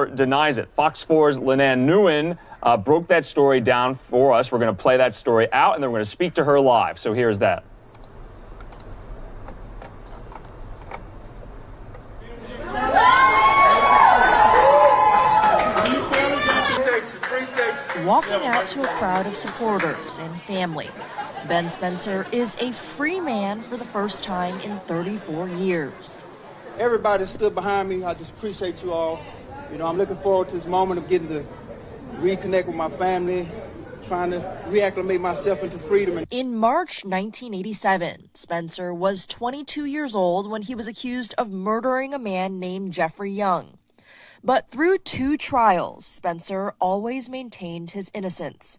Spencer denies it. Fox 4's Linan Nguyen broke that story down for us. We're going to play that story out, and then we're going to speak to her live. So here's that. Walking out to a crowd of supporters and family, Ben Spencer is a free man for the first time in 34 years. Everybody stood behind me. I just appreciate you all. You know, I'm looking forward to this moment of getting to reconnect with my family, trying to reacclimate myself into freedom. In March 1987, Spencer was 22 years old when he was accused of murdering a man named Jeffrey Young. But through 2 trials, Spencer always maintained his innocence.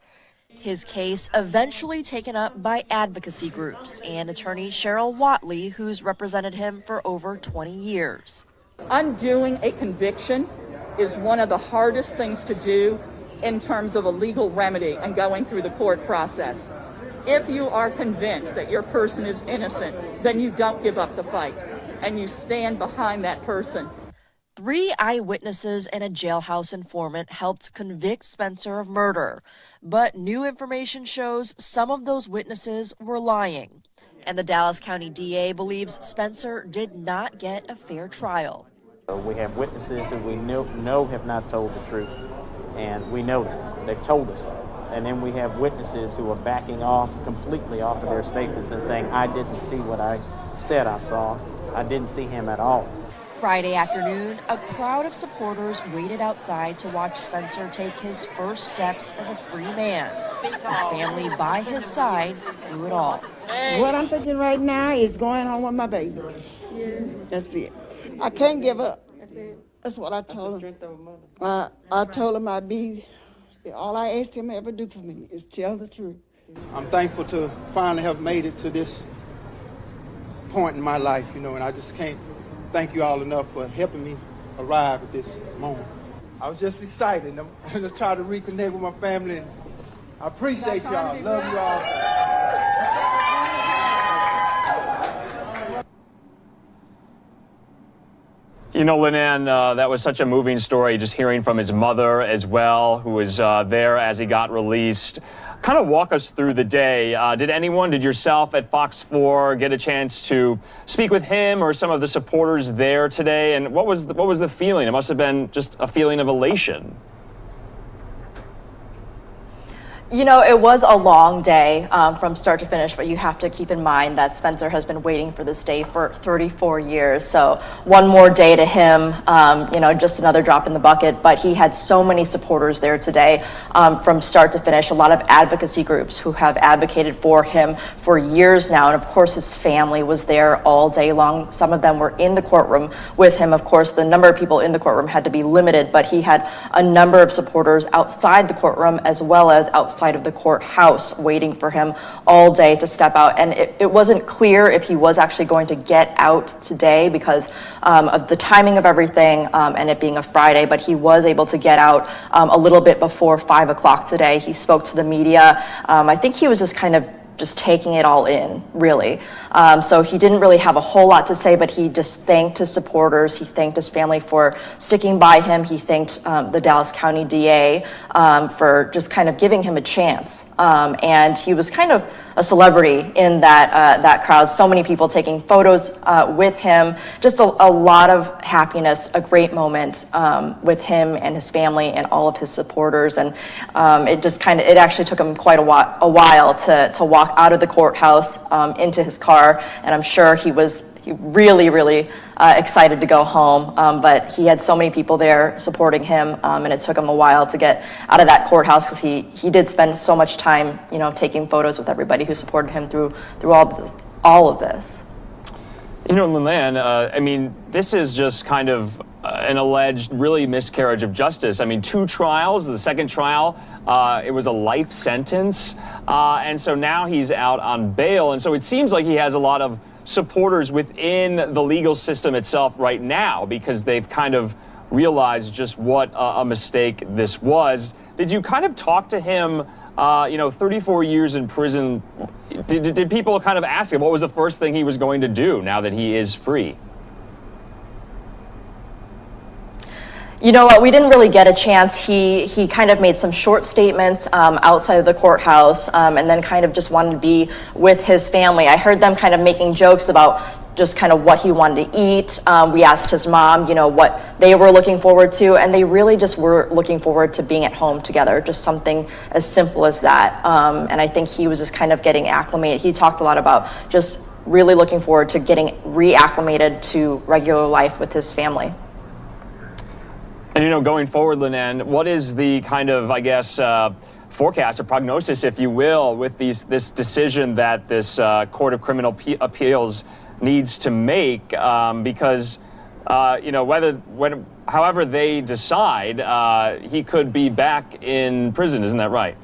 His case eventually taken up by advocacy groups and attorney Cheryl Whatley, who's represented him for over 20 years. Undoing a conviction is one of the hardest things to do in terms of a legal remedy and going through the court process. If you are convinced that your person is innocent, then you don't give up the fight and you stand behind that person. 3 eyewitnesses and a jailhouse informant helped convict Spencer of murder, but new information shows some of those witnesses were lying. And the Dallas County DA believes Spencer did not get a fair trial. We have witnesses who we know have not told the truth, and we know that. They've told us that. And then we have witnesses who are backing off completely off of their statements and saying, I didn't see what I said I saw. I didn't see him at all. Friday afternoon, a crowd of supporters waited outside to watch Spencer take his first steps as a free man. His family by his side through it all. What I'm thinking right now is going home with my baby. That's it. I can't give up. That's what I told him. I told him all I asked him to ever do for me is tell the truth. I'm thankful to finally have made it to this point in my life, you know, and I just can't thank you all enough for helping me arrive at this moment. I was just excited. I'm going to try to reconnect with my family. And I appreciate y'all. Love you all. You know, Linan, that was such a moving story, just hearing from his mother as well, who was there as he got released. Kind of walk us through the day. Did yourself at Fox 4 get a chance to speak with him or some of the supporters there today? And what was the feeling? It must have been just a feeling of elation. You know, it was a long day from start to finish, but you have to keep in mind that Spencer has been waiting for this day for 34 years. So one more day to him, you know, just another drop in the bucket. But he had so many supporters there today from start to finish, a lot of advocacy groups who have advocated for him for years now. And of course, his family was there all day long. Some of them were in the courtroom with him. Of course, the number of people in the courtroom had to be limited, but he had a number of supporters outside the courtroom as well as outside of the courthouse waiting for him all day to step out. And it wasn't clear if he was actually going to get out today because of the timing of everything and it being a Friday, but he was able to get out a little bit before 5 o'clock today. He spoke to the media. I think he was just kind of taking it all in, really. So he didn't really have a whole lot to say, but he just thanked his supporters. He thanked his family for sticking by him. He thanked the Dallas County DA for just kind of giving him a chance. And he was kind of a celebrity in that crowd. So many people taking photos with him. Just a lot of happiness, a great moment with him and his family and all of his supporters. And it actually took him quite a while to walk out of the courthouse into his car, and I'm sure he really excited to go home, but he had so many people there supporting him, and it took him a while to get out of that courthouse because he did spend so much time, you know, taking photos with everybody who supported him through all of this. You know, Linan, I mean, this is just kind of an alleged really miscarriage of justice. I mean, 2 trials. The second trial, it was a life sentence. And so now he's out on bail. And so it seems like he has a lot of supporters within the legal system itself right now because they've kind of realized just what a mistake this was. Did you kind of talk to him, 34 years in prison? Did people kind of ask him what was the first thing he was going to do now that he is free? You know what? We didn't really get a chance. He kind of made some short statements outside of the courthouse, and then kind of just wanted to be with his family. I heard them kind of making jokes about just kind of what he wanted to eat. We asked his mom, you know, what they were looking forward to, and they really just were looking forward to being at home together, just something as simple as that. And I think he was just kind of getting acclimated. He talked a lot about just really looking forward to getting reacclimated to regular life with his family. And, you know, going forward, Lynanne, what is the kind of, I guess, forecast or prognosis, if you will, with this decision that this Court of Criminal Appeals needs to make? Because, you know, however they decide, he could be back in prison. Isn't that right?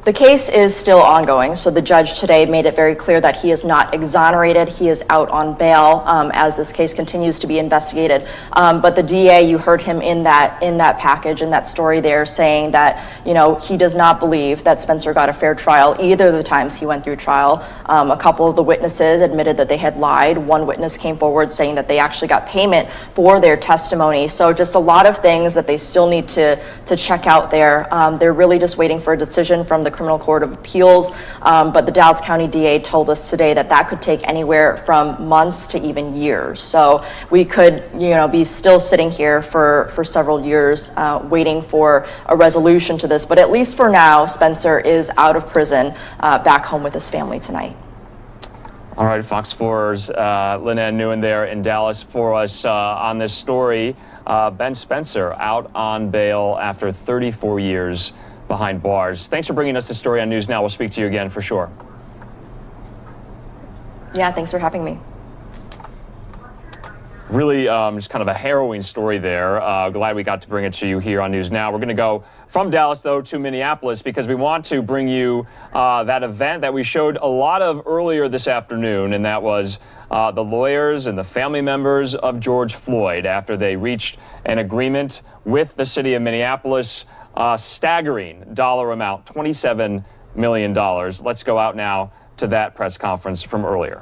The case is still ongoing, so the judge today made it very clear that he is not exonerated. He is out on bail as this case continues to be investigated. But the DA, you heard him in that package, in that story there, saying that, you know, he does not believe that Spencer got a fair trial either of the times he went through trial. A couple of the witnesses admitted that they had lied. One witness came forward saying that they actually got payment for their testimony. So just a lot of things that they still need to check out there. They're really just waiting for a decision from the Criminal Court of Appeals, but the Dallas County DA told us today that that could take anywhere from months to even years. So we could, you know, be still sitting here for several years waiting for a resolution to this. But at least for now, Spencer is out of prison, back home with his family tonight. All right, Fox 4's Lynanne Nguyen there in Dallas for us on this story. Ben Spencer out on bail after 34 years behind bars. Thanks for bringing us this story on NewsNOW. We'll speak to you again for sure. Yeah, thanks for having me. Really just kind of a harrowing story there. Glad we got to bring it to you here on NewsNOW. We're going to go from Dallas, though, to Minneapolis because we want to bring you that event that we showed a lot of earlier this afternoon, and that was the lawyers and the family members of George Floyd after they reached an agreement with the city of Minneapolis. Staggering dollar amount, $27 million. Let's go out now to that press conference from earlier.